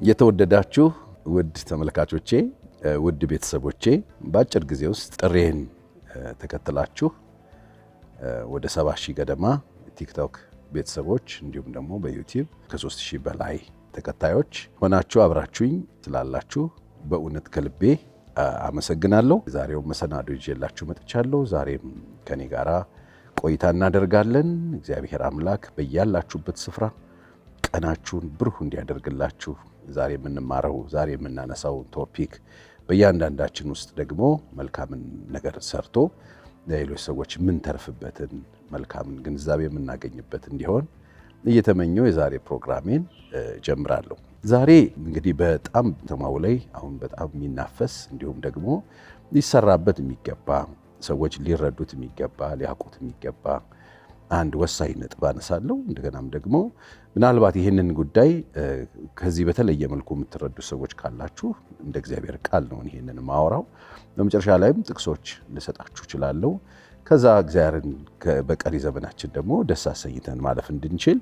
የተወደዳችሁ ውድ ተመልካቾቼ ውድ ቤተሰቦቼ በአጭር ጊዜ ውስጥ ጥሬን ተከትላችሁ ወደ 70,000 ገደማ ቲክቶክ ቤተሰቦች እንዲሁም ደግሞ በዩቲዩብ ከ3,000 በላይ ተከታዮች ሆናችሁ አብራችሁኝ ስላላችሁ በእውነት ከልቤ አመሰግናለሁ። ዛሬው መሰናዶ ይዤላችሁ መጥቻለሁ። ዛሬም ከኔ ጋራ ቆይታ እናደርጋለን። እግዚአብሔር አምላክ በያላችሁበት ስፍራ ቀናችሁን ብሩህ እንዲያደርግላችሁ ዛሬ የምንማረው ዛሬ የምናነሳው ቶፒክ በእያንዳንዳችን ውስጥ ደግሞ መልካምን ነገር ሰርቶ ለሌሎች ሰዎች የምንተርፍበትን መልካምን ግንዛቤ የምናገኝበት እንዲሆን እየተመኘው የዛሬ ፕሮግራሜን ጀምራለሁ። ዛሬ እንግዲህ በጣም ተማው ላይ አሁን በጣም የሚናፈስ እንዲሁም ደግሞ ሊሰራበት የሚገባ ሰዎች ሊረዱት የሚገባ ሊያውቁት የሚገባ አንድ ወሳኝ ነጥብ አነሳለሁ። እንደገናም ደግሞ ምናልባት ይህንን ጉዳይ ከዚህ በተለየ መልኩ የምትረዱ ሰዎች ካላችሁ እንደ እግዚአብሔር ቃል ነው ይህንን ማወራው። በመጨረሻ ላይም ጥቅሶች ልሰጣችሁ እችላለሁ። ከዛ እግዚአብሔርን በቀሪ ዘመናችን ደግሞ ደስ አሰኝተን ማለፍ እንድንችል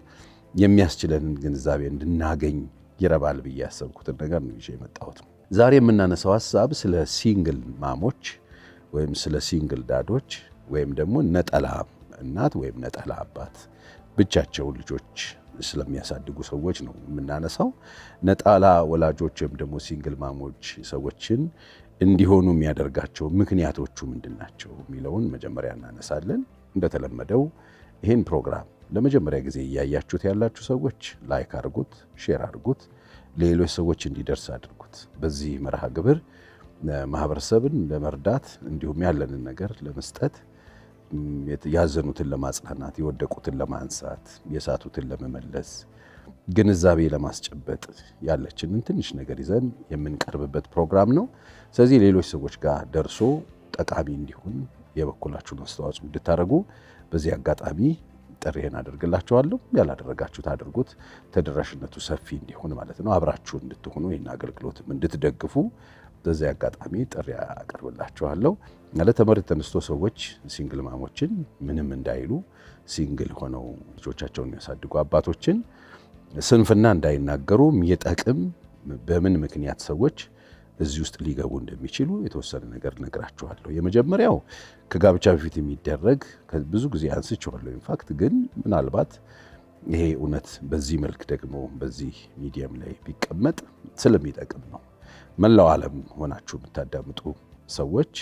የሚያስችለንን ግንዛቤ እንድናገኝ ይረባል ብዬ ያሰብኩትን ነገር ነው ይዤ የመጣሁት። ዛሬ የምናነሳው ሀሳብ ስለ ሲንግል ማሞች ወይም ስለ ሲንግል ዳዶች ወይም ደግሞ ነጠላ እናት ወይም ነጠላ አባት ብቻቸውን ልጆች ስለሚያሳድጉ ሰዎች ነው የምናነሳው። ነጠላ ወላጆች ወይም ደግሞ ሲንግል ማሞች ሰዎችን እንዲሆኑ የሚያደርጋቸው ምክንያቶቹ ምንድን ናቸው የሚለውን መጀመሪያ እናነሳለን። እንደተለመደው ይህን ፕሮግራም ለመጀመሪያ ጊዜ እያያችሁት ያላችሁ ሰዎች ላይክ አድርጉት፣ ሼር አድርጉት፣ ሌሎች ሰዎች እንዲደርስ አድርጉት። በዚህ መርሃ ግብር ማህበረሰብን ለመርዳት እንዲሁም ያለንን ነገር ለመስጠት ያዘኑትን ለማጽናናት፣ የወደቁትን ለማንሳት፣ የሳቱትን ለመመለስ፣ ግንዛቤ ለማስጨበጥ ያለችንን ትንሽ ነገር ይዘን የምንቀርብበት ፕሮግራም ነው። ስለዚህ ሌሎች ሰዎች ጋር ደርሶ ጠቃሚ እንዲሆን የበኩላችሁን አስተዋጽኦ እንድታደርጉ በዚህ አጋጣሚ ጥሪዬን አደርግላችኋለሁ። ያላደረጋችሁት አድርጉት፣ ተደራሽነቱ ሰፊ እንዲሆን ማለት ነው። አብራችሁ እንድትሆኑ ይህን አገልግሎትም እንድትደግፉ በዚህ አጋጣሚ ጥሪ አቀርብላችኋለሁ። ለተመረጥ ተነስቶ ሰዎች ሲንግል ማሞችን ምንም እንዳይሉ ሲንግል ሆነው ልጆቻቸውን የሚያሳድጉ አባቶችን ስንፍና እንዳይናገሩ የሚጠቅም በምን ምክንያት ሰዎች እዚህ ውስጥ ሊገቡ እንደሚችሉ የተወሰነ ነገር ነግራችኋለሁ። የመጀመሪያው ከጋብቻ በፊት የሚደረግ ብዙ ጊዜ አንስቼዋለሁ። ኢንፋክት ግን ምናልባት ይሄ እውነት በዚህ መልክ ደግሞ በዚህ ሚዲየም ላይ ቢቀመጥ ስለሚጠቅም ነው። መላው ዓለም ሆናችሁ የምታዳምጡ ሰዎች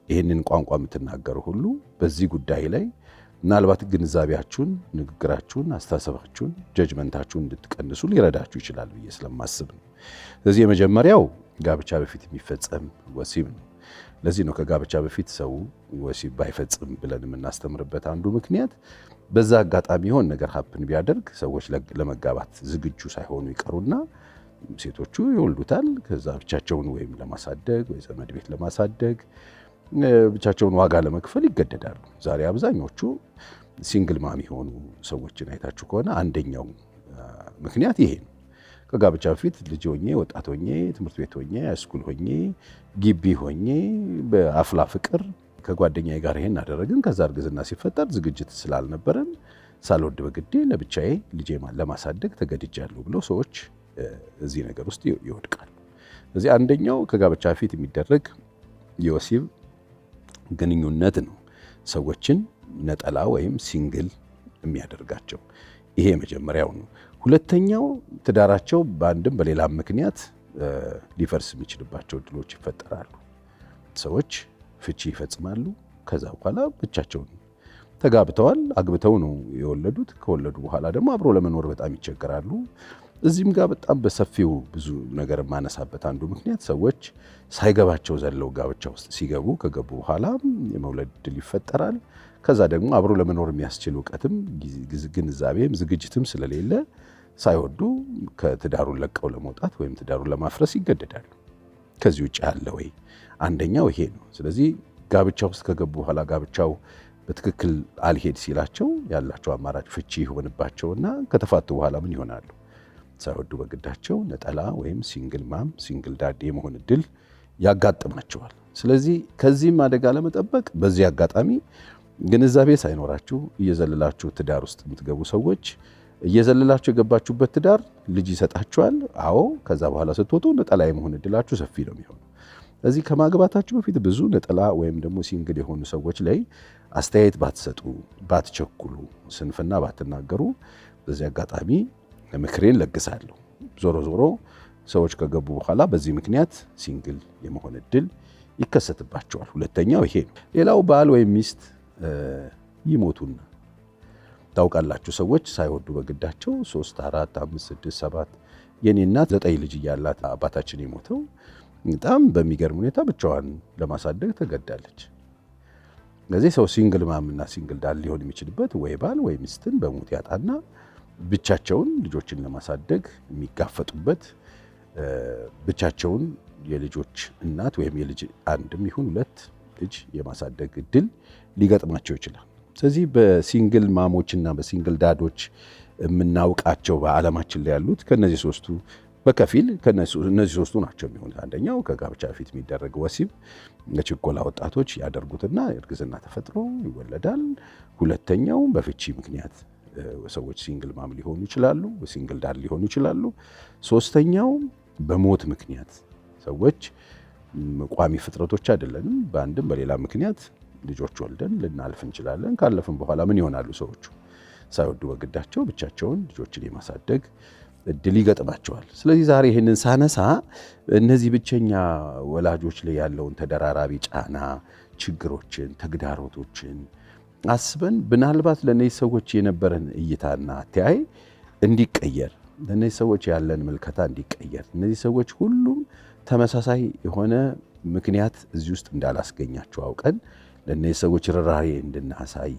ይህንን ቋንቋ የምትናገሩ ሁሉ በዚህ ጉዳይ ላይ ምናልባት ግንዛቤያችሁን፣ ንግግራችሁን፣ አስተሳሰባችሁን፣ ጀጅመንታችሁን እንድትቀንሱ ሊረዳችሁ ይችላል ብዬ ስለማስብ ነው። ስለዚህ የመጀመሪያው ጋብቻ በፊት የሚፈጸም ወሲብ ነው። ለዚህ ነው ከጋብቻ በፊት ሰው ወሲብ ባይፈጽም ብለን የምናስተምርበት አንዱ ምክንያት በዛ አጋጣሚ የሆነ ነገር ሀፕን ቢያደርግ ሰዎች ለመጋባት ዝግጁ ሳይሆኑ ይቀሩና ሴቶቹ ይወልዱታል። ከዛ ብቻቸውን ወይም ለማሳደግ ወይ ዘመድ ቤት ለማሳደግ ብቻቸውን ዋጋ ለመክፈል ይገደዳሉ። ዛሬ አብዛኞቹ ሲንግል ማም የሆኑ ሰዎችን አይታችሁ ከሆነ አንደኛው ምክንያት ይሄ ነው። ከጋብቻ በፊት ልጅ ሆኜ፣ ወጣት ሆኜ፣ ትምህርት ቤት ሆኜ፣ ሃይስኩል ሆኜ፣ ግቢ ሆኜ በአፍላ ፍቅር ከጓደኛዬ ጋር ይሄን አደረግን። ከዛ እርግዝና ሲፈጠር ዝግጅት ስላልነበረን ሳልወድ በግዴ ለብቻዬ ልጄ ለማሳደግ ተገድጃለሁ ብለው ሰዎች እዚህ ነገር ውስጥ ይወድቃሉ። ስለዚህ አንደኛው ከጋብቻ በፊት የሚደረግ የወሲብ ግንኙነት ነው ሰዎችን ነጠላ ወይም ሲንግል የሚያደርጋቸው። ይሄ መጀመሪያው ነው። ሁለተኛው ትዳራቸው በአንድም በሌላም ምክንያት ሊፈርስ የሚችልባቸው እድሎች ይፈጠራሉ። ሰዎች ፍቺ ይፈጽማሉ። ከዛ በኋላ ብቻቸውን ተጋብተዋል፣ አግብተው ነው የወለዱት። ከወለዱ በኋላ ደግሞ አብሮ ለመኖር በጣም ይቸገራሉ። እዚህም ጋር በጣም በሰፊው ብዙ ነገር የማነሳበት አንዱ ምክንያት ሰዎች ሳይገባቸው ዘለው ጋብቻ ውስጥ ሲገቡ ከገቡ በኋላ የመውለድ እድል ይፈጠራል። ከዛ ደግሞ አብሮ ለመኖር የሚያስችል እውቀትም ግንዛቤም ዝግጅትም ስለሌለ ሳይወዱ ከትዳሩን ለቀው ለመውጣት ወይም ትዳሩን ለማፍረስ ይገደዳሉ። ከዚህ ውጭ ያለ ወይ አንደኛው ይሄ ነው። ስለዚህ ጋብቻ ውስጥ ከገቡ በኋላ ጋብቻው በትክክል አልሄድ ሲላቸው ያላቸው አማራጭ ፍቺ ይሆንባቸውና ከተፋቱ በኋላ ምን ይሆናሉ? ሳይወዱ በግዳቸው ነጠላ ወይም ሲንግል ማም ሲንግል ዳድ የመሆን እድል ያጋጥማቸዋል። ስለዚህ ከዚህም አደጋ ለመጠበቅ በዚህ አጋጣሚ ግንዛቤ ሳይኖራችሁ እየዘለላችሁ ትዳር ውስጥ የምትገቡ ሰዎች እየዘለላችሁ የገባችሁበት ትዳር ልጅ ይሰጣችኋል። አዎ። ከዛ በኋላ ስትወጡ ነጠላ የመሆን እድላችሁ ሰፊ ነው የሚሆነው። ስለዚህ ከማግባታችሁ በፊት ብዙ ነጠላ ወይም ደግሞ ሲንግል የሆኑ ሰዎች ላይ አስተያየት ባትሰጡ፣ ባትቸኩሉ፣ ስንፍና ባትናገሩ በዚህ አጋጣሚ ምክሬን ለግሳለሁ። ዞሮ ዞሮ ሰዎች ከገቡ በኋላ በዚህ ምክንያት ሲንግል የመሆን እድል ይከሰትባቸዋል። ሁለተኛው ይሄ ነው። ሌላው ባል ወይም ሚስት ይሞቱና ታውቃላችሁ። ሰዎች ሳይወዱ በግዳቸው 3፣ 4፣ 5፣ 6፣ 7 የኔ እናት 9 ልጅ እያላት አባታችን የሞተው በጣም በሚገርም ሁኔታ ብቻዋን ለማሳደግ ተገዳለች። ስለዚህ ሰው ሲንግል ማምና ሲንግል ዳድ ሊሆን የሚችልበት ወይ ባል ወይ ሚስትን በሞት ያጣና ብቻቸውን ልጆችን ለማሳደግ የሚጋፈጡበት ብቻቸውን የልጆች እናት ወይም የልጅ አንድም ይሁን 2 ልጅ የማሳደግ እድል ሊገጥማቸው ይችላል። ስለዚህ በሲንግል ማሞችና በሲንግል ዳዶች የምናውቃቸው በዓለማችን ላይ ያሉት ከነዚህ ሶስቱ በከፊል እነዚህ ሶስቱ ናቸው የሚሆኑት። አንደኛው ከጋብቻ በፊት የሚደረግ ወሲብ ለችኮላ ወጣቶች ያደርጉትና እርግዝና ተፈጥሮ ይወለዳል። ሁለተኛው በፍቺ ምክንያት ሰዎች ሲንግል ማም ሊሆኑ ይችላሉ፣ ሲንግል ዳድ ሊሆኑ ይችላሉ። ሶስተኛው በሞት ምክንያት ሰዎች ቋሚ ፍጥረቶች አይደለንም፣ በአንድም በሌላ ምክንያት ልጆች ወልደን ልናልፍ እንችላለን። ካለፍን በኋላ ምን ይሆናሉ? ሰዎቹ ሳይወዱ በግዳቸው ብቻቸውን ልጆችን የማሳደግ እድል ይገጥማቸዋል። ስለዚህ ዛሬ ይህንን ሳነሳ እነዚህ ብቸኛ ወላጆች ላይ ያለውን ተደራራቢ ጫና፣ ችግሮችን፣ ተግዳሮቶችን አስበን ምናልባት ለእነዚህ ሰዎች የነበረን እይታና አተያይ እንዲቀየር፣ ለእነዚህ ሰዎች ያለን ምልከታ እንዲቀየር፣ እነዚህ ሰዎች ሁሉም ተመሳሳይ የሆነ ምክንያት እዚህ ውስጥ እንዳላስገኛቸው አውቀን ለእነዚህ ሰዎች ርኅራኄ እንድናሳይ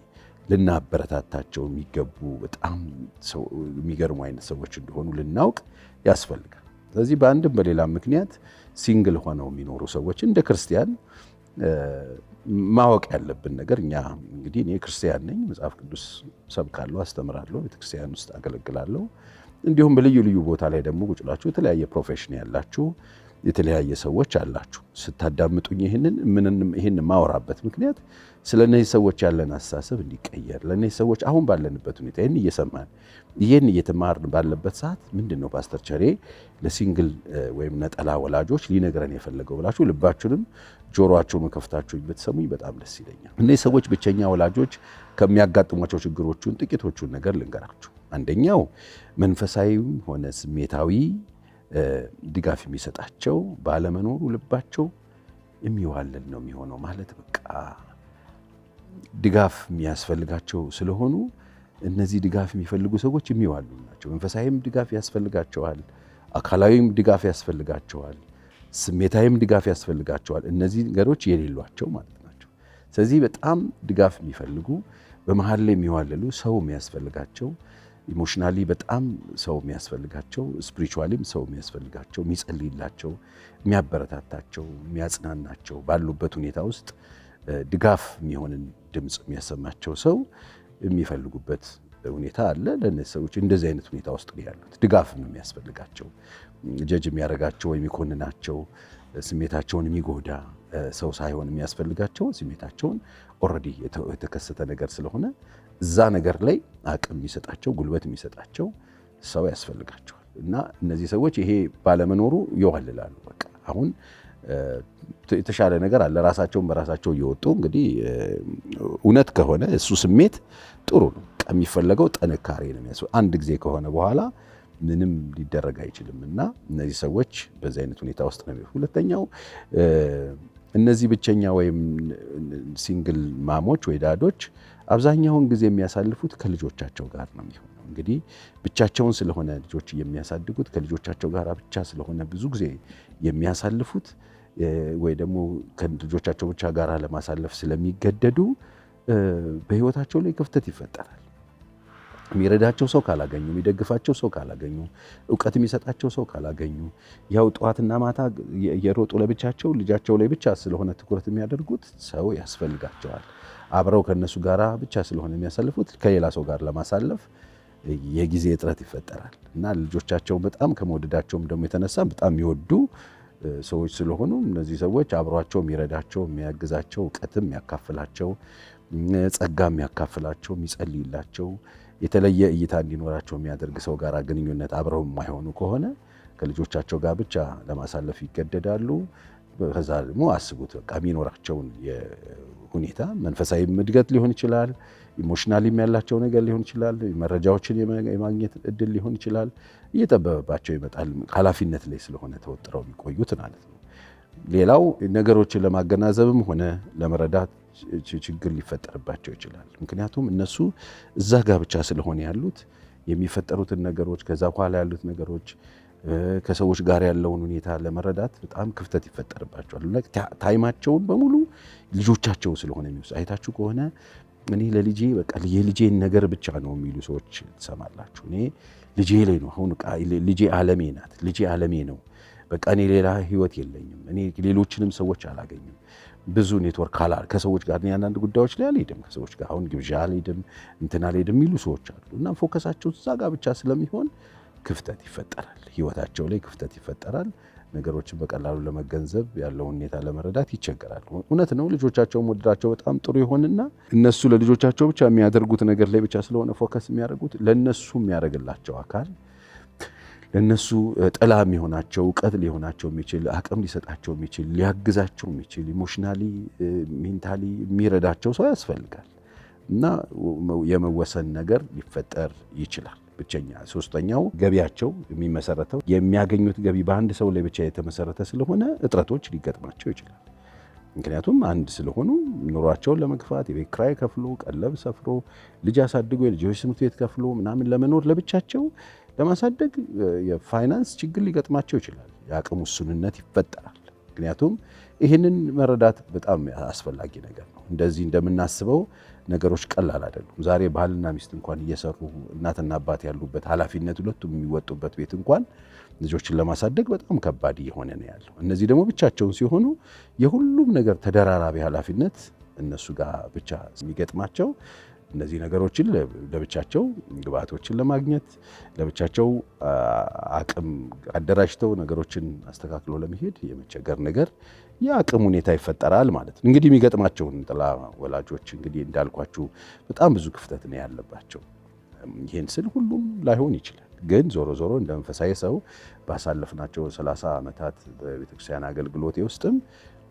ልናበረታታቸው የሚገቡ በጣም የሚገርሙ አይነት ሰዎች እንደሆኑ ልናውቅ ያስፈልጋል። ስለዚህ በአንድም በሌላ ምክንያት ሲንግል ሆነው የሚኖሩ ሰዎች እንደ ክርስቲያን ማወቅ ያለብን ነገር እኛ እንግዲህ እኔ ክርስቲያን ነኝ፣ መጽሐፍ ቅዱስ ሰብካለሁ፣ አስተምራለሁ፣ ቤተክርስቲያን ውስጥ አገለግላለሁ። እንዲሁም በልዩ ልዩ ቦታ ላይ ደግሞ ቁጭ ብላችሁ የተለያየ ፕሮፌሽን ያላችሁ የተለያየ ሰዎች አላችሁ። ስታዳምጡኝ ይህን ማወራበት ምክንያት ስለ እነዚህ ሰዎች ያለን አስተሳሰብ እንዲቀየር፣ ለእነዚህ ሰዎች አሁን ባለንበት ሁኔታ ይህን እየሰማን ይህን እየተማርን ባለበት ሰዓት ምንድን ነው ፓስተር ቸሬ ለሲንግል ወይም ነጠላ ወላጆች ሊነግረን የፈለገው ብላችሁ ልባችሁንም ጆሮአችሁን ከፍታችሁ ብትሰሙኝ በጣም ደስ ይለኛል። እነዚህ ሰዎች ብቸኛ ወላጆች ከሚያጋጥሟቸው ችግሮቹን ጥቂቶቹን ነገር ልንገራችሁ። አንደኛው መንፈሳዊም ሆነ ስሜታዊ ድጋፍ የሚሰጣቸው ባለመኖሩ ልባቸው የሚዋለል ነው የሚሆነው። ማለት በቃ ድጋፍ የሚያስፈልጋቸው ስለሆኑ እነዚህ ድጋፍ የሚፈልጉ ሰዎች የሚዋሉ ናቸው። መንፈሳዊም ድጋፍ ያስፈልጋቸዋል፣ አካላዊም ድጋፍ ያስፈልጋቸዋል፣ ስሜታዊም ድጋፍ ያስፈልጋቸዋል። እነዚህ ነገሮች የሌሏቸው ማለት ናቸው። ስለዚህ በጣም ድጋፍ የሚፈልጉ በመሀል ላይ የሚዋለሉ ሰው የሚያስፈልጋቸው ኢሞሽናሊ በጣም ሰው የሚያስፈልጋቸው፣ ስፒሪቹዋሊም ሰው የሚያስፈልጋቸው፣ የሚጸልይላቸው፣ የሚያበረታታቸው፣ የሚያጽናናቸው ባሉበት ሁኔታ ውስጥ ድጋፍ የሚሆንን ድምፅ የሚያሰማቸው ሰው የሚፈልጉበት ሁኔታ አለ። ለእነዚህ ሰዎች እንደዚህ አይነት ሁኔታ ውስጥ ያሉት ድጋፍ ነው የሚያስፈልጋቸው። ጀጅ የሚያደርጋቸው ወይም የሚኮንናቸው ስሜታቸውን የሚጎዳ ሰው ሳይሆን የሚያስፈልጋቸው ስሜታቸውን ኦልሬዲ የተከሰተ ነገር ስለሆነ እዛ ነገር ላይ አቅም የሚሰጣቸው ጉልበት የሚሰጣቸው ሰው ያስፈልጋቸዋል። እና እነዚህ ሰዎች ይሄ ባለመኖሩ ይዋልላሉ። በቃ አሁን የተሻለ ነገር አለ፣ ራሳቸውን በራሳቸው እየወጡ እንግዲህ እውነት ከሆነ እሱ ስሜት ጥሩ ነው። የሚፈለገው ጥንካሬ ነው የሚያስፈልገው። አንድ ጊዜ ከሆነ በኋላ ምንም ሊደረግ አይችልም። እና እነዚህ ሰዎች በዚህ አይነት ሁኔታ ውስጥ ነው። ሁለተኛው እነዚህ ብቸኛ ወይም ሲንግል ማሞች ወይ ዳዶች አብዛኛውን ጊዜ የሚያሳልፉት ከልጆቻቸው ጋር ነው የሚሆነው። እንግዲህ ብቻቸውን ስለሆነ ልጆች የሚያሳድጉት ከልጆቻቸው ጋር ብቻ ስለሆነ ብዙ ጊዜ የሚያሳልፉት ወይ ደግሞ ከልጆቻቸው ብቻ ጋር ለማሳለፍ ስለሚገደዱ በሕይወታቸው ላይ ክፍተት ይፈጠራል። የሚረዳቸው ሰው ካላገኙ፣ የሚደግፋቸው ሰው ካላገኙ፣ እውቀት የሚሰጣቸው ሰው ካላገኙ፣ ያው ጠዋትና ማታ የሮጡ ለብቻቸው ልጃቸው ላይ ብቻ ስለሆነ ትኩረት የሚያደርጉት ሰው ያስፈልጋቸዋል። አብረው ከነሱ ጋር ብቻ ስለሆነ የሚያሳልፉት ከሌላ ሰው ጋር ለማሳለፍ የጊዜ እጥረት ይፈጠራል እና ልጆቻቸው በጣም ከመወደዳቸውም ደግሞ የተነሳ በጣም የሚወዱ ሰዎች ስለሆኑ እነዚህ ሰዎች አብሯቸው የሚረዳቸው፣ የሚያግዛቸው፣ እውቀትም የሚያካፍላቸው፣ ጸጋ የሚያካፍላቸው፣ የሚጸልይላቸው፣ የተለየ እይታ እንዲኖራቸው የሚያደርግ ሰው ጋር ግንኙነት አብረው የማይሆኑ ከሆነ ከልጆቻቸው ጋር ብቻ ለማሳለፍ ይገደዳሉ። ከዛ ደግሞ አስቡት በቃ የሚኖራቸውን ሁኔታ መንፈሳዊ እድገት ሊሆን ይችላል፣ ኢሞሽናሊም ያላቸው ነገር ሊሆን ይችላል፣ መረጃዎችን የማግኘት እድል ሊሆን ይችላል፣ እየጠበበባቸው ይመጣል። ኃላፊነት ላይ ስለሆነ ተወጥረው የሚቆዩት ማለት ነው። ሌላው ነገሮችን ለማገናዘብም ሆነ ለመረዳት ችግር ሊፈጠርባቸው ይችላል። ምክንያቱም እነሱ እዛ ጋር ብቻ ስለሆነ ያሉት የሚፈጠሩትን ነገሮች ከዛ በኋላ ያሉት ነገሮች ከሰዎች ጋር ያለውን ሁኔታ ለመረዳት በጣም ክፍተት ይፈጠርባቸዋል። ታይማቸውን በሙሉ ልጆቻቸው ስለሆነ የሚወስድ አይታችሁ ከሆነ እኔ ለልጄ በቃ የልጄን ነገር ብቻ ነው የሚሉ ሰዎች ትሰማላችሁ። እኔ ልጄ ላይ ነው አሁን ልጄ ዓለሜ ናት፣ ልጄ ዓለሜ ነው፣ በቃ እኔ ሌላ ህይወት የለኝም፣ እኔ ሌሎችንም ሰዎች አላገኝም፣ ብዙ ኔትወርክ ከሰዎች ጋር አንዳንድ ጉዳዮች ላይ አልሄድም፣ ከሰዎች ጋር አሁን ግብዣ አልሄድም፣ እንትን አልሄድም የሚሉ ሰዎች አሉ። እና ፎከሳቸው እዛ ጋር ብቻ ስለሚሆን ክፍተት ይፈጠራል፣ ህይወታቸው ላይ ክፍተት ይፈጠራል። ነገሮችን በቀላሉ ለመገንዘብ ያለውን ሁኔታ ለመረዳት ይቸገራሉ። እውነት ነው ልጆቻቸውን መውደዳቸው በጣም ጥሩ ይሆንና እነሱ ለልጆቻቸው ብቻ የሚያደርጉት ነገር ላይ ብቻ ስለሆነ ፎከስ የሚያደርጉት ለነሱ የሚያደርግላቸው አካል ለነሱ ጥላ የሚሆናቸው እውቀት ሊሆናቸው የሚችል አቅም ሊሰጣቸው የሚችል ሊያግዛቸው የሚችል ኢሞሽናሊ ሜንታሊ የሚረዳቸው ሰው ያስፈልጋል። እና የመወሰን ነገር ሊፈጠር ይችላል። ብቸኛ ሶስተኛው ገቢያቸው የሚመሰረተው የሚያገኙት ገቢ በአንድ ሰው ላይ ብቻ የተመሰረተ ስለሆነ እጥረቶች ሊገጥማቸው ይችላል። ምክንያቱም አንድ ስለሆኑ ኑሯቸውን ለመግፋት የቤት ኪራይ ከፍሎ ቀለብ ሰፍሮ ልጅ አሳድጎ የልጆች ትምህርት ቤት ከፍሎ ምናምን ለመኖር ለብቻቸው ለማሳደግ የፋይናንስ ችግር ሊገጥማቸው ይችላል። የአቅም ውስንነት ይፈጠራል። ምክንያቱም ይህንን መረዳት በጣም አስፈላጊ ነገር ነው። እንደዚህ እንደምናስበው ነገሮች ቀላል አይደሉም። ዛሬ ባልና ሚስት እንኳን እየሰሩ እናትና አባት ያሉበት ኃላፊነት ሁለቱም የሚወጡበት ቤት እንኳን ልጆችን ለማሳደግ በጣም ከባድ እየሆነ ነው ያለው። እነዚህ ደግሞ ብቻቸውን ሲሆኑ የሁሉም ነገር ተደራራቢ ኃላፊነት እነሱ ጋር ብቻ የሚገጥማቸው እነዚህ ነገሮችን ለብቻቸው ግብአቶችን ለማግኘት ለብቻቸው አቅም አደራጅተው ነገሮችን አስተካክሎ ለመሄድ የመቸገር ነገር የአቅም ሁኔታ ይፈጠራል ማለት ነው። እንግዲህ የሚገጥማቸውን ጥላ ወላጆች እንግዲህ እንዳልኳችሁ በጣም ብዙ ክፍተት ነው ያለባቸው። ይህን ስል ሁሉም ላይሆን ይችላል፣ ግን ዞሮ ዞሮ እንደ መንፈሳዊ ሰው ባሳለፍናቸው 30 ዓመታት በቤተክርስቲያን አገልግሎቴ ውስጥም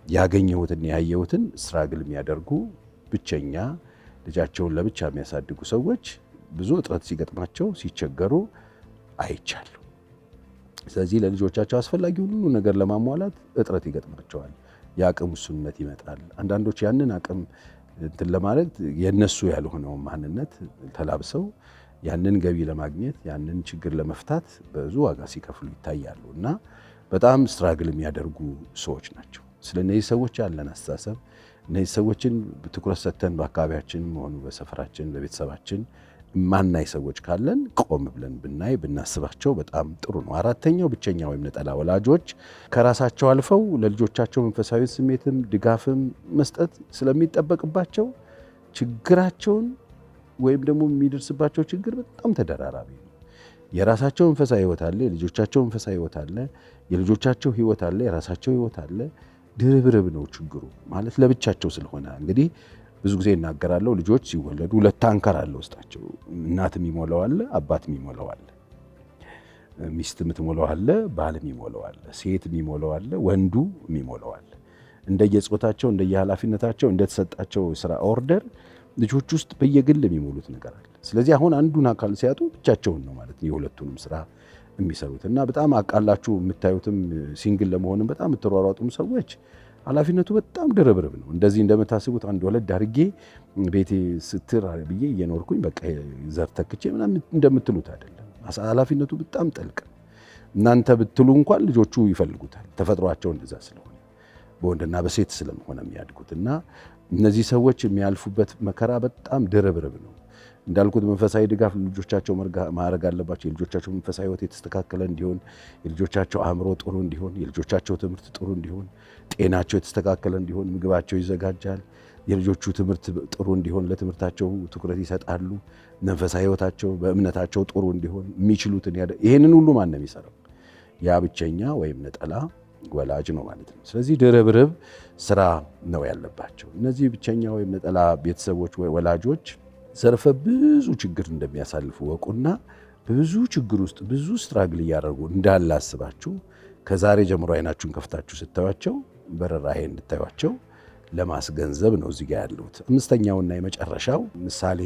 ያገኘሁትን ያየሁትን ስትራግል የሚያደርጉ ብቸኛ ልጃቸውን ለብቻ የሚያሳድጉ ሰዎች ብዙ እጥረት ሲገጥማቸው ሲቸገሩ አይቻሉ። ስለዚህ ለልጆቻቸው አስፈላጊ ሁሉ ነገር ለማሟላት እጥረት ይገጥማቸዋል። የአቅም ውስንነት ይመጣል። አንዳንዶች ያንን አቅም እንትን ለማለት የነሱ ያልሆነውን ማንነት ተላብሰው ያንን ገቢ ለማግኘት ያንን ችግር ለመፍታት ብዙ ዋጋ ሲከፍሉ ይታያሉ እና በጣም ስትራግል የሚያደርጉ ሰዎች ናቸው። ስለነዚህ ሰዎች ያለን አስተሳሰብ እነዚህ ሰዎችን ትኩረት ሰጥተን በአካባቢያችን ሆኑ በሰፈራችን በቤተሰባችን ማናይ ሰዎች ካለን ቆም ብለን ብናይ ብናስባቸው በጣም ጥሩ ነው። አራተኛው ብቸኛ ወይም ነጠላ ወላጆች ከራሳቸው አልፈው ለልጆቻቸው መንፈሳዊ ስሜትም ድጋፍም መስጠት ስለሚጠበቅባቸው ችግራቸውን ወይም ደግሞ የሚደርስባቸው ችግር በጣም ተደራራቢ ነው። የራሳቸው መንፈሳዊ ህይወት አለ፣ የልጆቻቸው መንፈሳዊ ህይወት አለ፣ የልጆቻቸው ህይወት አለ፣ የራሳቸው ህይወት አለ። ድርብርብ ነው ችግሩ ማለት ለብቻቸው ስለሆነ እንግዲህ ብዙ ጊዜ እናገራለሁ። ልጆች ሲወለዱ ሁለት ታንከር አለ ውስጣቸው። እናት የሚሞላው አለ፣ አባት የሚሞላው አለ፣ ሚስት የምትሞላው አለ፣ ባል የሚሞላው አለ፣ ሴት የሚሞላው አለ፣ ወንዱ የሚሞላው አለ። እንደየጾታቸው እንደየኃላፊነታቸው እንደተሰጣቸው ስራ ኦርደር ልጆች ውስጥ በየግል የሚሞሉት ነገር አለ። ስለዚህ አሁን አንዱን አካል ሲያጡ ብቻቸውን ነው ማለት ነው የሁለቱንም ስራ የሚሰሩት እና በጣም አቃላችሁ የምታዩትም ሲንግል ለመሆንም በጣም የምትሯሯጡም ሰዎች ኃላፊነቱ በጣም ድርብርብ ነው። እንደዚህ እንደምታስቡት አንድ ወለድ አድርጌ ቤቴ ስትር ብዬ እየኖርኩኝ በቃ ዘር ተክቼ ምናምን እንደምትሉት አይደለም። ኃላፊነቱ በጣም ጥልቅ። እናንተ ብትሉ እንኳን ልጆቹ ይፈልጉታል። ተፈጥሯቸው እንደዛ ስለሆነ በወንድና በሴት ስለሆነ የሚያድጉት እና እነዚህ ሰዎች የሚያልፉበት መከራ በጣም ድርብርብ ነው። እንዳልኩት መንፈሳዊ ድጋፍ ልጆቻቸው ማድረግ አለባቸው። የልጆቻቸው መንፈሳዊ ህይወት የተስተካከለ እንዲሆን፣ የልጆቻቸው አእምሮ ጥሩ እንዲሆን፣ የልጆቻቸው ትምህርት ጥሩ እንዲሆን፣ ጤናቸው የተስተካከለ እንዲሆን ምግባቸው ይዘጋጃል። የልጆቹ ትምህርት ጥሩ እንዲሆን ለትምህርታቸው ትኩረት ይሰጣሉ። መንፈሳዊ ህይወታቸው በእምነታቸው ጥሩ እንዲሆን የሚችሉትን ይህንን ሁሉ ማን ነው የሚሰራው? ያ ብቸኛ ወይም ነጠላ ወላጅ ነው ማለት ነው። ስለዚህ ድርብርብ ስራ ነው ያለባቸው እነዚህ ብቸኛ ወይም ነጠላ ቤተሰቦች ወላጆች ዘርፈ ብዙ ችግር እንደሚያሳልፉ ወቁና በብዙ ችግር ውስጥ ብዙ ስትራግል እያደረጉ እንዳለ አስባችሁ ከዛሬ ጀምሮ አይናችሁን ከፍታችሁ ስታዩቸው በርህራሄ እንድታዩቸው ለማስገንዘብ ነው እዚህ ጋር ያለሁት። አምስተኛውና የመጨረሻው ምሳሌ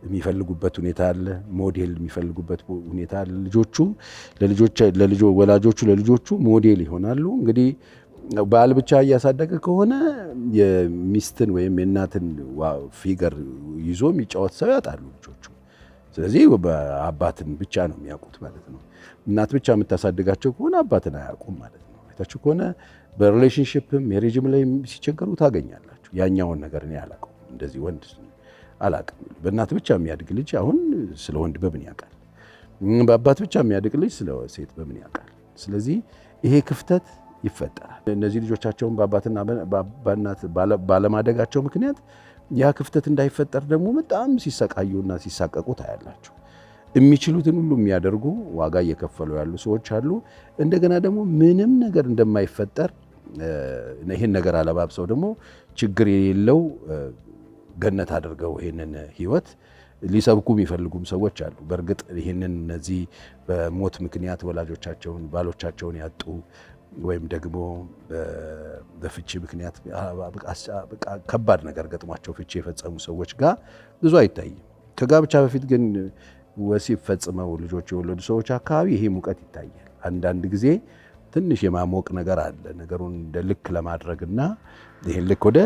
የሚፈልጉበት ሁኔታ አለ። ሞዴል የሚፈልጉበት ሁኔታ አለ። ወላጆቹ ለልጆቹ ሞዴል ይሆናሉ። እንግዲህ ባል ብቻ እያሳደገ ከሆነ የሚስትን ወይም የእናትን ፊገር ይዞ የሚጫወት ሰው ያጣሉ ልጆቹ። ስለዚህ አባትን ብቻ ነው የሚያውቁት ማለት ነው። እናት ብቻ የምታሳድጋቸው ከሆነ አባትን አያውቁም ማለት ነው። አይታችሁ ከሆነ በሪሌሽንሺፕም ሜሬጅም ላይ ሲቸገሩ ታገኛላችሁ። ያኛውን ነገር እኔ አላውቀውም፣ እንደዚህ ወንድ አላውቅም። በእናት ብቻ የሚያድግ ልጅ አሁን ስለ ወንድ በምን ያውቃል? በአባት ብቻ የሚያድግ ልጅ ስለ ሴት በምን ያውቃል? ስለዚህ ይሄ ክፍተት ይፈጠራል። እነዚህ ልጆቻቸውን በአባትና በእናት ባለማደጋቸው ምክንያት ያ ክፍተት እንዳይፈጠር ደግሞ በጣም ሲሰቃዩና ሲሳቀቁ ታያላችሁ። የሚችሉትን ሁሉ የሚያደርጉ ዋጋ እየከፈሉ ያሉ ሰዎች አሉ። እንደገና ደግሞ ምንም ነገር እንደማይፈጠር ይህን ነገር አለባብሰው ደግሞ ችግር የሌለው ገነት አድርገው ይህንን ህይወት ሊሰብኩ የሚፈልጉም ሰዎች አሉ። በእርግጥ ይህንን እነዚህ በሞት ምክንያት ወላጆቻቸውን ባሎቻቸውን ያጡ ወይም ደግሞ በፍቺ ምክንያት ከባድ ነገር ገጥሟቸው ፍቺ የፈጸሙ ሰዎች ጋር ብዙ አይታይም። ከጋብቻ በፊት ግን ወሲብ ፈጽመው ልጆች የወለዱ ሰዎች አካባቢ ይሄ ሙቀት ይታያል። አንዳንድ ጊዜ ትንሽ የማሞቅ ነገር አለ። ነገሩን እንደ ልክ ለማድረግና ይሄን ልክ ወደ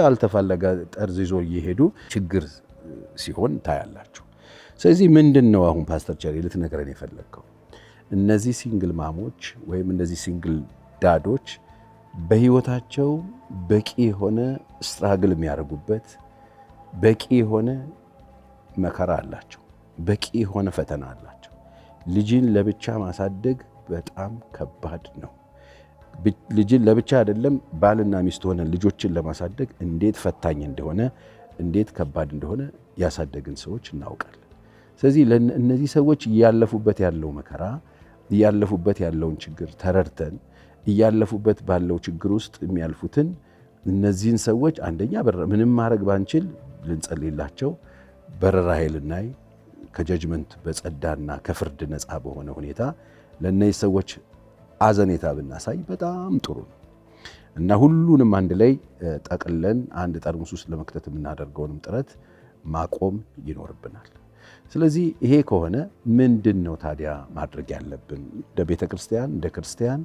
አልተፈለገ ጠርዝ ይዞ እየሄዱ ችግር ሲሆን ታያላችሁ። ስለዚህ ምንድን ነው አሁን ፓስተር ቸሪ ልትነግረን የፈለግከው? እነዚህ ሲንግል ማሞች ወይም እነዚህ ሲንግል ዳዶች በህይወታቸው በቂ የሆነ ስትራግል የሚያደርጉበት በቂ የሆነ መከራ አላቸው። በቂ የሆነ ፈተና አላቸው። ልጅን ለብቻ ማሳደግ በጣም ከባድ ነው። ልጅን ለብቻ አይደለም ባልና ሚስት ሆነን ልጆችን ለማሳደግ እንዴት ፈታኝ እንደሆነ እንዴት ከባድ እንደሆነ ያሳደግን ሰዎች እናውቃለን። ስለዚህ እነዚህ ሰዎች እያለፉበት ያለው መከራ እያለፉበት ያለውን ችግር ተረድተን እያለፉበት ባለው ችግር ውስጥ የሚያልፉትን እነዚህን ሰዎች አንደኛ ምንም ማድረግ ባንችል ልንጸልይላቸው፣ በርህራሄ ልናይ፣ ከጀጅመንት በጸዳና ከፍርድ ነፃ በሆነ ሁኔታ ለእነዚህ ሰዎች አዘኔታ ብናሳይ በጣም ጥሩ ነው እና ሁሉንም አንድ ላይ ጠቅለን አንድ ጠርሙስ ውስጥ ለመክተት የምናደርገውንም ጥረት ማቆም ይኖርብናል። ስለዚህ ይሄ ከሆነ ምንድን ነው ታዲያ ማድረግ ያለብን? እንደ ቤተ ክርስቲያን፣ እንደ ክርስቲያን፣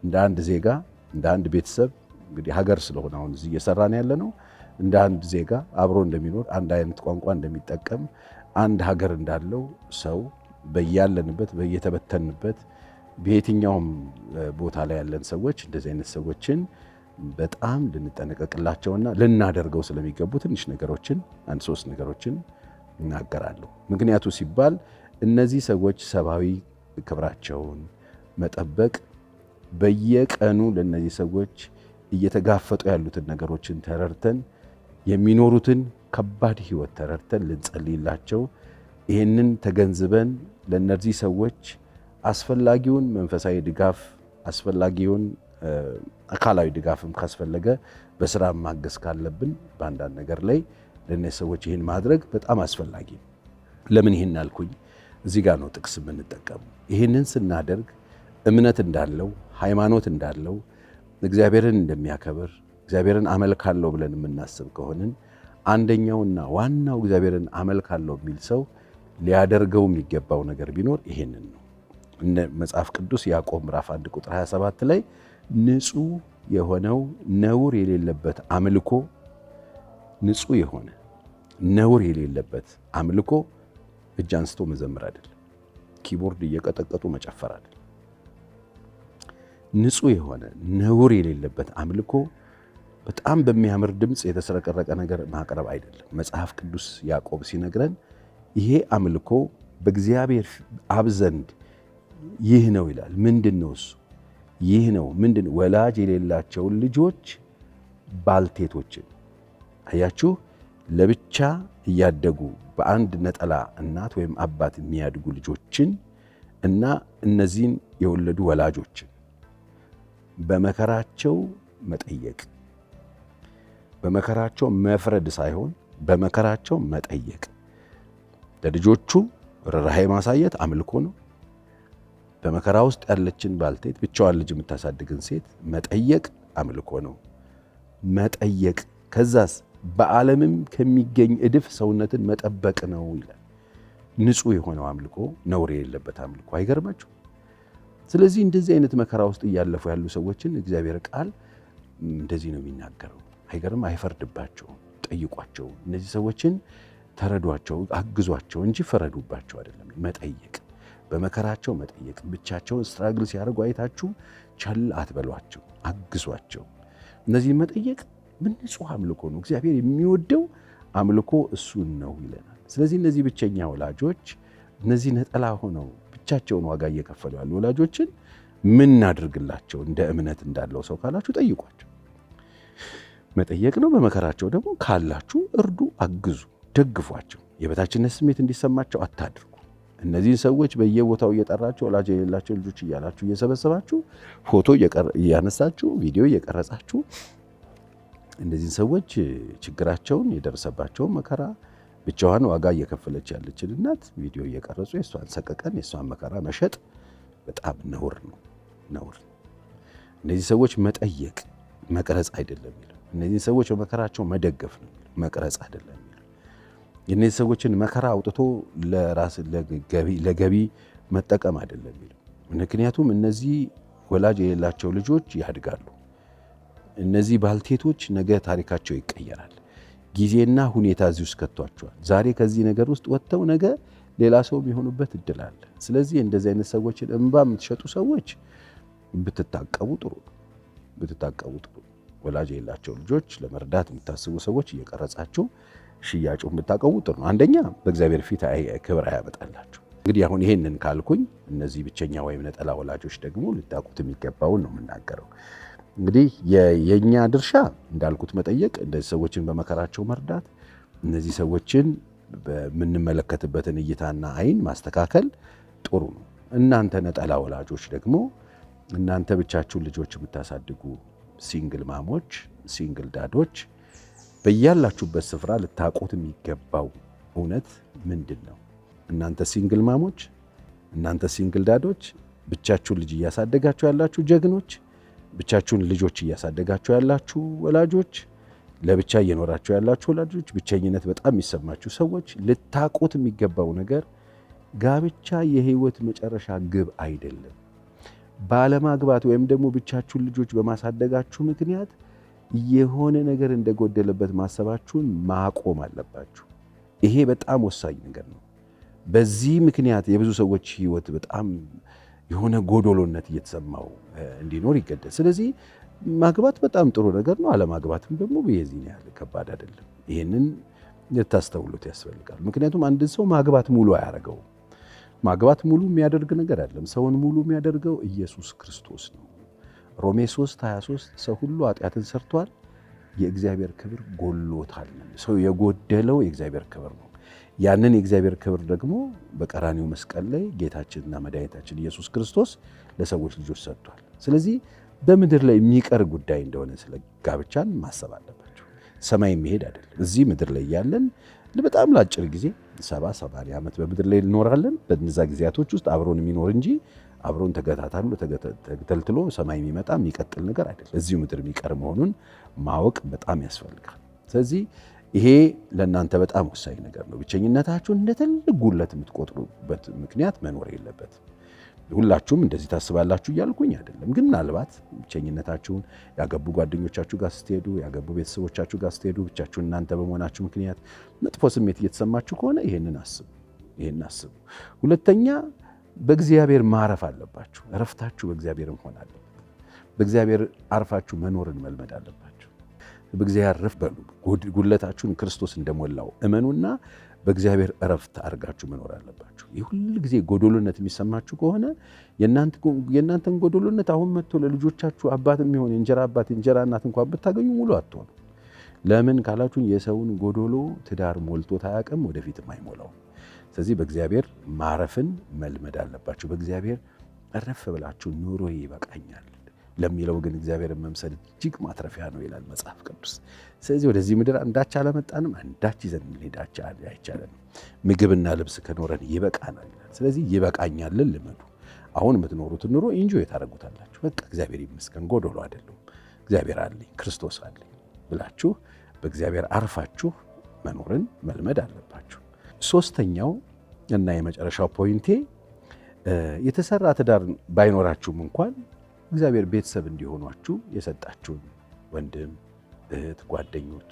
እንደ አንድ ዜጋ፣ እንደ አንድ ቤተሰብ እንግዲህ ሀገር ስለሆነ አሁን እዚህ እየሰራን ያለ ነው። እንደ አንድ ዜጋ አብሮ እንደሚኖር አንድ አይነት ቋንቋ እንደሚጠቀም አንድ ሀገር እንዳለው ሰው በያለንበት በየተበተንበት በየትኛውም ቦታ ላይ ያለን ሰዎች እንደዚህ አይነት ሰዎችን በጣም ልንጠነቀቅላቸውና ልናደርገው ስለሚገቡ ትንሽ ነገሮችን አንድ ሶስት ነገሮችን እናገራለሁ። ምክንያቱ ሲባል እነዚህ ሰዎች ሰብአዊ ክብራቸውን መጠበቅ በየቀኑ ለእነዚህ ሰዎች እየተጋፈጡ ያሉትን ነገሮችን ተረድተን የሚኖሩትን ከባድ ህይወት ተረድተን ልንጸልይላቸው፣ ይህንን ተገንዝበን ለእነዚህ ሰዎች አስፈላጊውን መንፈሳዊ ድጋፍ አስፈላጊውን አካላዊ ድጋፍም ካስፈለገ በስራ ማገዝ ካለብን በአንዳንድ ነገር ላይ ለእነዚህ ሰዎች ይህን ማድረግ በጣም አስፈላጊ ነው። ለምን ይህን አልኩኝ? እዚህ ጋር ነው ጥቅስ የምንጠቀሙ። ይህንን ስናደርግ እምነት እንዳለው ሃይማኖት እንዳለው እግዚአብሔርን እንደሚያከብር እግዚአብሔርን አመልካለሁ ብለን የምናስብ ከሆንን አንደኛውና ዋናው እግዚአብሔርን አመልካለሁ የሚል ሰው ሊያደርገው የሚገባው ነገር ቢኖር ይሄንን ነው። መጽሐፍ ቅዱስ ያዕቆብ ምዕራፍ 1 ቁጥር 27 ላይ ንጹህ የሆነው ነውር የሌለበት አምልኮ፣ ንጹህ የሆነ ነውር የሌለበት አምልኮ እጅ አንስቶ መዘመር አይደለም፣ ኪቦርድ እየቀጠቀጡ መጨፈር አይደለም። ንጹህ የሆነ ነውር የሌለበት አምልኮ በጣም በሚያምር ድምፅ የተሰረቀረቀ ነገር ማቅረብ አይደለም። መጽሐፍ ቅዱስ ያዕቆብ ሲነግረን ይሄ አምልኮ በእግዚአብሔር አብ ዘንድ ይህ ነው ይላል። ምንድን ነው እሱ? ይህ ነው ምንድን? ወላጅ የሌላቸውን ልጆች ባልቴቶችን፣ አያችሁ፣ ለብቻ እያደጉ በአንድ ነጠላ እናት ወይም አባት የሚያድጉ ልጆችን እና እነዚህን የወለዱ ወላጆችን በመከራቸው መጠየቅ፣ በመከራቸው መፍረድ ሳይሆን በመከራቸው መጠየቅ፣ ለልጆቹ ርህራሄ ማሳየት አምልኮ ነው። በመከራ ውስጥ ያለችን ባልቴት ብቻዋን ልጅ የምታሳድግን ሴት መጠየቅ አምልኮ ነው። መጠየቅ ከዛስ በዓለምም ከሚገኝ እድፍ ሰውነትን መጠበቅ ነው ይላል። ንጹሕ የሆነው አምልኮ፣ ነውር የሌለበት አምልኮ። አይገርማችሁ? ስለዚህ እንደዚህ አይነት መከራ ውስጥ እያለፉ ያሉ ሰዎችን እግዚአብሔር ቃል እንደዚህ ነው የሚናገረው። አይገርም? አይፈርድባቸውም። ጠይቋቸው። እነዚህ ሰዎችን ተረዷቸው፣ አግዟቸው እንጂ ፈረዱባቸው አይደለም። መጠየቅ፣ በመከራቸው መጠየቅ። ብቻቸውን ስትራግል ሲያደርጉ አይታችሁ ቸል አትበሏቸው፣ አግዟቸው። እነዚህን መጠየቅ ምን ንጹሕ አምልኮ ነው። እግዚአብሔር የሚወደው አምልኮ እሱን ነው ይለናል። ስለዚህ እነዚህ ብቸኛ ወላጆች፣ እነዚህ ነጠላ ሆነው ብቻቸውን ዋጋ እየከፈሉ ያሉ ወላጆችን ምን እናድርግላቸው? እንደ እምነት እንዳለው ሰው ካላችሁ ጠይቋቸው። መጠየቅ ነው። በመከራቸው ደግሞ ካላችሁ እርዱ፣ አግዙ፣ ደግፏቸው። የበታችነት ስሜት እንዲሰማቸው አታድርጉ። እነዚህን ሰዎች በየቦታው እየጠራችሁ ወላጅ የሌላቸው ልጆች እያላችሁ እየሰበሰባችሁ ፎቶ እያነሳችሁ ቪዲዮ እየቀረጻችሁ እነዚህን ሰዎች ችግራቸውን የደረሰባቸውን መከራ ብቻዋን ዋጋ እየከፈለች ያለችን እናት ቪዲዮ እየቀረጹ የእሷን ሰቀቀን የእሷን መከራ መሸጥ በጣም ነውር ነው፣ ነውር። እነዚህ ሰዎች መጠየቅ መቅረጽ አይደለም የሚለው። እነዚህ ሰዎች በመከራቸው መደገፍ ነው፣ መቅረጽ አይደለም የሚለው። የእነዚህ ሰዎችን መከራ አውጥቶ ለገቢ መጠቀም አይደለም የሚለው። ምክንያቱም እነዚህ ወላጅ የሌላቸው ልጆች ያድጋሉ። እነዚህ ባልቴቶች ነገ ታሪካቸው ይቀየራል። ጊዜና ሁኔታ እዚህ ውስጥ ከቷቸዋል። ዛሬ ከዚህ ነገር ውስጥ ወጥተው ነገ ሌላ ሰው የሚሆኑበት እድል አለ። ስለዚህ እንደዚህ አይነት ሰዎችን እንባ የምትሸጡ ሰዎች ብትታቀቡ ጥሩ ነው፣ ብትታቀቡ ጥሩ ነው። ወላጅ የሌላቸው ልጆች ለመርዳት የምታስቡ ሰዎች እየቀረጻችሁ ሽያጩን ብታቀቡ ጥሩ ነው። አንደኛ በእግዚአብሔር ፊት ክብር አያመጣላችሁ። እንግዲህ አሁን ይሄንን ካልኩኝ እነዚህ ብቸኛ ወይም ነጠላ ወላጆች ደግሞ ልታውቁት የሚገባውን ነው የምናገረው። እንግዲህ የኛ ድርሻ እንዳልኩት መጠየቅ፣ እንደዚህ ሰዎችን በመከራቸው መርዳት፣ እነዚህ ሰዎችን በምንመለከትበትን እይታና አይን ማስተካከል ጥሩ ነው። እናንተ ነጠላ ወላጆች ደግሞ እናንተ ብቻችሁን ልጆች የምታሳድጉ ሲንግል ማሞች፣ ሲንግል ዳዶች በያላችሁበት ስፍራ ልታውቁት የሚገባው እውነት ምንድን ነው? እናንተ ሲንግል ማሞች፣ እናንተ ሲንግል ዳዶች ብቻችሁን ልጅ እያሳደጋችሁ ያላችሁ ጀግኖች፣ ብቻችሁን ልጆች እያሳደጋችሁ ያላችሁ ወላጆች፣ ለብቻ እየኖራችሁ ያላችሁ ወላጆች፣ ብቸኝነት በጣም የሚሰማችሁ ሰዎች ልታውቁት የሚገባው ነገር ጋብቻ የህይወት መጨረሻ ግብ አይደለም። ባለማግባት ወይም ደግሞ ብቻችሁን ልጆች በማሳደጋችሁ ምክንያት የሆነ ነገር እንደጎደለበት ማሰባችሁን ማቆም አለባችሁ። ይሄ በጣም ወሳኝ ነገር ነው። በዚህ ምክንያት የብዙ ሰዎች ህይወት በጣም የሆነ ጎዶሎነት እየተሰማው እንዲኖር ይገደል። ስለዚህ ማግባት በጣም ጥሩ ነገር ነው። አለማግባትም ደግሞ የዚህን ያህል ከባድ አይደለም። ይህንን ልታስተውሉት ያስፈልጋል። ምክንያቱም አንድን ሰው ማግባት ሙሉ አያደርገውም። ማግባት ሙሉ የሚያደርግ ነገር አይደለም። ሰውን ሙሉ የሚያደርገው ኢየሱስ ክርስቶስ ነው። ሮሜ 3:23 ሰው ሁሉ ኃጢአትን ሰርቷል፣ የእግዚአብሔር ክብር ጎሎታል። ሰው የጎደለው የእግዚአብሔር ክብር ነው። ያንን የእግዚአብሔር ክብር ደግሞ በቀራኒው መስቀል ላይ ጌታችንና መድኃኒታችን ኢየሱስ ክርስቶስ ለሰዎች ልጆች ሰጥቷል። ስለዚህ በምድር ላይ የሚቀር ጉዳይ እንደሆነ ስለ ጋብቻን ማሰብ አለባቸው። ሰማይ የሚሄድ አይደለም። እዚህ ምድር ላይ ያለን በጣም ለአጭር ጊዜ 70-80 ዓመት በምድር ላይ እንኖራለን። በነዛ ጊዜያቶች ውስጥ አብሮን የሚኖር እንጂ አብሮን ተገታትሎ ሰማይ የሚመጣ የሚቀጥል ነገር አይደለም። እዚሁ ምድር የሚቀር መሆኑን ማወቅ በጣም ያስፈልጋል። ስለዚህ ይሄ ለእናንተ በጣም ወሳኝ ነገር ነው። ብቸኝነታችሁን እንደ ትልቅ ጉድለት የምትቆጥሩበት ምክንያት መኖር የለበትም። ሁላችሁም እንደዚህ ታስባላችሁ እያልኩኝ አይደለም። ግን ምናልባት ብቸኝነታችሁን ያገቡ ጓደኞቻችሁ ጋር ስትሄዱ፣ ያገቡ ቤተሰቦቻችሁ ጋር ስትሄዱ ብቻችሁን እናንተ በመሆናችሁ ምክንያት መጥፎ ስሜት እየተሰማችሁ ከሆነ ይሄንን አስቡ። ሁለተኛ በእግዚአብሔር ማረፍ አለባችሁ። እረፍታችሁ በእግዚአብሔር መሆን አለበት። በእግዚአብሔር አርፋችሁ መኖርን መልመድ አለባችሁ። በእግዚአብሔር እረፍ በሉ። ጉድለታችሁን ክርስቶስ እንደሞላው እመኑና በእግዚአብሔር እረፍት አድርጋችሁ መኖር አለባችሁ። የሁል ጊዜ ጎዶሎነት የሚሰማችሁ ከሆነ የእናንተን ጎዶሎነት አሁን መጥቶ ለልጆቻችሁ አባት የሚሆን የእንጀራ አባት የእንጀራ እናት እንኳን ብታገኙ ሙሉ አትሆኑ። ለምን ካላችሁን የሰውን ጎዶሎ ትዳር ሞልቶት አያውቅም፣ ወደፊትም አይሞላውም። ስለዚህ በእግዚአብሔር ማረፍን መልመድ አለባችሁ። በእግዚአብሔር እረፍ ብላችሁ ኑሮዬ ይበቃኛል፣ ለሚለው ግን እግዚአብሔርን መምሰል እጅግ ማትረፊያ ነው ይላል መጽሐፍ ቅዱስ። ስለዚህ ወደዚህ ምድር አንዳች አላመጣንም፣ አንዳች ይዘን ልንሄድ አይቻለንም። ምግብና ልብስ ከኖረን ይበቃናል ይላል። ስለዚህ ይበቃኛልን ልመዱ። አሁን የምትኖሩትን ኑሮ ኢንጆይ ታደርጉታላችሁ። በቃ እግዚአብሔር ይመስገን ጎዶሎ አይደለም፣ እግዚአብሔር አለኝ፣ ክርስቶስ አለኝ ብላችሁ በእግዚአብሔር አርፋችሁ መኖርን መልመድ አለባችሁ። ሶስተኛው እና የመጨረሻው ፖይንቴ የተሰራ ትዳር ባይኖራችሁም እንኳን እግዚአብሔር ቤተሰብ እንዲሆኗችሁ የሰጣችሁን ወንድም፣ እህት፣ ጓደኞች፣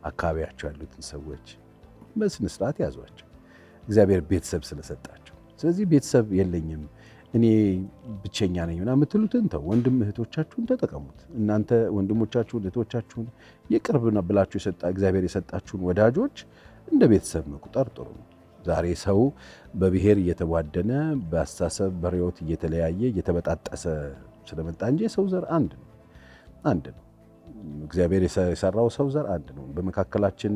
አካባቢያቸው ያሉትን ሰዎች በስነ ስርዓት ያዟቸው፣ እግዚአብሔር ቤተሰብ ስለሰጣቸው። ስለዚህ ቤተሰብ የለኝም እኔ ብቸኛ ነኝ ምናምን የምትሉትን ተው፣ ወንድም እህቶቻችሁን ተጠቀሙት። እናንተ ወንድሞቻችሁን እህቶቻችሁን የቅርብ ብላችሁ እግዚአብሔር የሰጣችሁን ወዳጆች እንደ ቤተሰብ መቁጠር ጥሩ ነው። ዛሬ ሰው በብሔር እየተቧደነ በአስተሳሰብ በርዕዮት እየተለያየ እየተበጣጠሰ ስለመጣ እንጂ የሰው ዘር አንድ ነው። እግዚአብሔር የሰራው ሰው ዘር አንድ ነው። በመካከላችን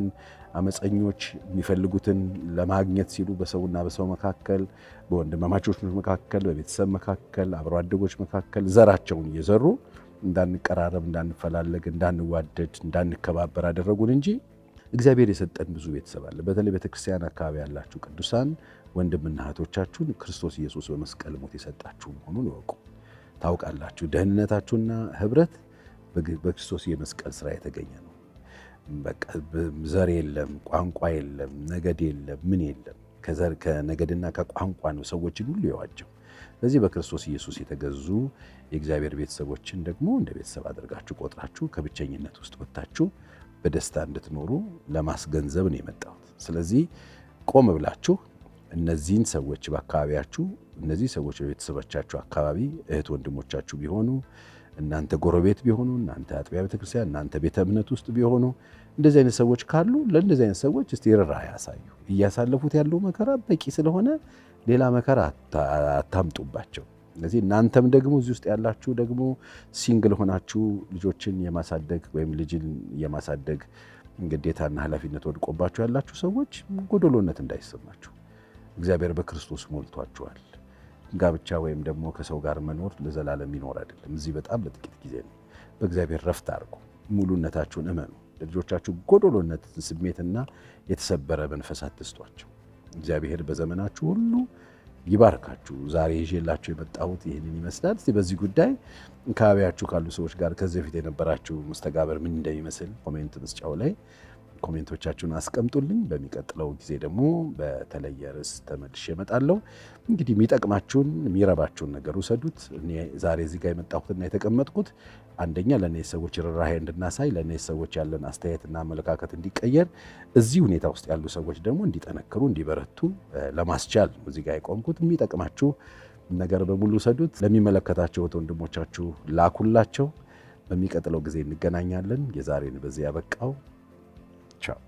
አመፀኞች የሚፈልጉትን ለማግኘት ሲሉ በሰውና በሰው መካከል፣ በወንድማማቾች መካከል፣ በቤተሰብ መካከል፣ አብሮ አደጎች መካከል ዘራቸውን እየዘሩ እንዳንቀራረብ፣ እንዳንፈላለግ፣ እንዳንዋደድ፣ እንዳንከባበር አደረጉን እንጂ እግዚአብሔር የሰጠን ብዙ ቤተሰብ አለ። በተለይ ቤተክርስቲያን አካባቢ ያላችሁ ቅዱሳን ወንድምና እህቶቻችሁን ክርስቶስ ኢየሱስ በመስቀል ሞት የሰጣችሁ መሆኑን ይወቁ። ታውቃላችሁ፣ ደህንነታችሁና ህብረት በክርስቶስ የመስቀል ስራ የተገኘ ነው። በቃ ዘር የለም፣ ቋንቋ የለም፣ ነገድ የለም፣ ምን የለም። ከዘር ከነገድና ከቋንቋ ነው ሰዎችን ሁሉ የዋጀው። ስለዚህ በክርስቶስ ኢየሱስ የተገዙ የእግዚአብሔር ቤተሰቦችን ደግሞ እንደ ቤተሰብ አድርጋችሁ ቆጥራችሁ ከብቸኝነት ውስጥ ወጥታችሁ በደስታ እንድትኖሩ ለማስገንዘብ ነው የመጣሁት። ስለዚህ ቆም ብላችሁ እነዚህን ሰዎች በአካባቢያችሁ፣ እነዚህ ሰዎች በቤተሰቦቻችሁ አካባቢ እህት ወንድሞቻችሁ ቢሆኑ፣ እናንተ ጎረቤት ቢሆኑ፣ እናንተ አጥቢያ ቤተክርስቲያን፣ እናንተ ቤተ እምነት ውስጥ ቢሆኑ እንደዚህ አይነት ሰዎች ካሉ ለእንደዚህ አይነት ሰዎች እስቲ ርኅራኄ ያሳዩ። እያሳለፉት ያለው መከራ በቂ ስለሆነ ሌላ መከራ አታምጡባቸው። ስለዚህ እናንተም ደግሞ እዚህ ውስጥ ያላችሁ ደግሞ ሲንግል ሆናችሁ ልጆችን የማሳደግ ወይም ልጅን የማሳደግ ግዴታና ኃላፊነት ወድቆባችሁ ያላችሁ ሰዎች ጎደሎነት እንዳይሰማችሁ። እግዚአብሔር በክርስቶስ ሞልቷችኋል። ጋብቻ ወይም ደግሞ ከሰው ጋር መኖር ለዘላለም ይኖር አይደለም። እዚህ በጣም ለጥቂት ጊዜ ነው። በእግዚአብሔር ረፍት አድርጉ። ሙሉነታችሁን እመኑ። ለልጆቻችሁ ጎደሎነት ስሜትና የተሰበረ መንፈስ አትስጧቸው። እግዚአብሔር በዘመናችሁ ሁሉ ይባርካችሁ። ዛሬ ይዤላችሁ የመጣሁት ይህንን ይመስላል። እስቲ በዚህ ጉዳይ አካባቢያችሁ ካሉ ሰዎች ጋር ከዚህ በፊት የነበራችሁ መስተጋበር ምን እንደሚመስል ኮሜንት መስጫው ላይ ኮሜንቶቻችሁን አስቀምጡልኝ። በሚቀጥለው ጊዜ ደግሞ በተለየ ርዕስ ተመልሼ እመጣለሁ። እንግዲህ የሚጠቅማችሁን የሚረባችሁን ነገር ውሰዱት። እኔ ዛሬ እዚህ ጋር የመጣሁትና የተቀመጥኩት አንደኛ ለእነዚህ ሰዎች ርኅራኄ እንድናሳይ፣ ለእነዚህ ሰዎች ያለን አስተያየትና አመለካከት እንዲቀየር፣ እዚህ ሁኔታ ውስጥ ያሉ ሰዎች ደግሞ እንዲጠነክሩ እንዲበረቱ ለማስቻል እዚህ ጋር የቆምኩት። የሚጠቅማችሁ ነገር በሙሉ ውሰዱት። ለሚመለከታቸው ወንድሞቻችሁ ላኩላቸው። በሚቀጥለው ጊዜ እንገናኛለን። የዛሬን በዚህ ያበቃው። ቻው።